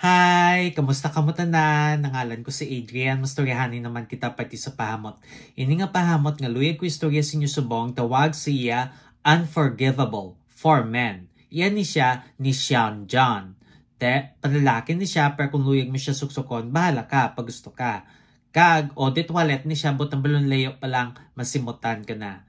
Hi! Kamusta ka mo tanan? Nangalan ko si Adrian. Mastoryahanin naman kita pati sa pahamot. Ini nga pahamot nga luyag ko istorya sa inyo subong tawag siya Unforgivable for Men. Iyan ni siya ni Sean John. Panlalaki ni siya pero kung luyag mo siya suksukon, bahala ka pag gusto ka. Kag audit wallet ni siya butang balon layo pa lang masimutan ka na.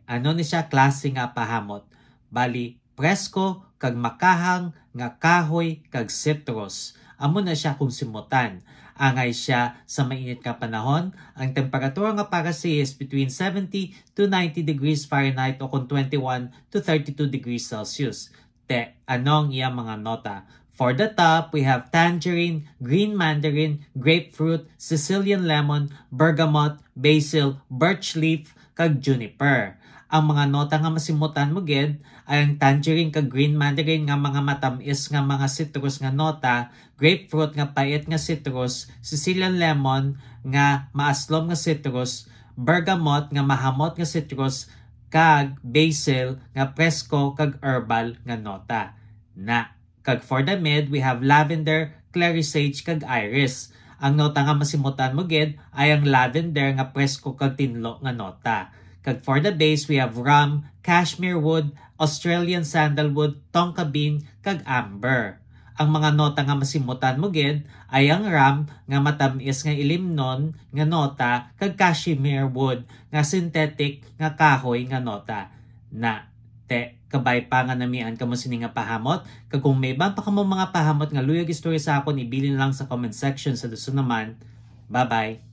Ano ni siya klase nga pahamot? Bali, presko kag makahang nga kahoy kag citrus. Amo na siya kung simutan. Angay siya sa mainit nga panahon. Ang temperatura nga para siya is between 70 to 90 degrees Fahrenheit o kung 21 to 32 degrees Celsius. Anong iyang mga nota? For the top, we have tangerine, green mandarin, grapefruit, Sicilian lemon, bergamot, basil, birch leaf, kag juniper. Ang mga nota nga masimutan mo gid ay ang tangerine kag green mandarin nga mga matamis nga mga citrus nga nota, grapefruit nga pait nga citrus, Sicilian lemon nga maaslom nga citrus, bergamot nga mahamot nga citrus, kag basil nga presko kag herbal nga nota. Kag for the mid, we have lavender, clary sage kag iris. Ang nota nga masimutan mo gid ay ang lavender nga presko kag tinlo nga nota. Kag for the base, we have rum, cashmere wood, Australian sandalwood, tonka bean, kag amber. Ang mga nota nga masimutan mo gid ay ang rum nga matamis nga ilimnon nga nota kag cashmere wood nga synthetic nga kahoy nga nota. Kabay pa nga namian ka mo sini nga pahamot. Kag kung may iba pa ka mo mga pahamot nga luyag istorya sa akon, ibilin lang sa comment section sa duso naman. Bye-bye!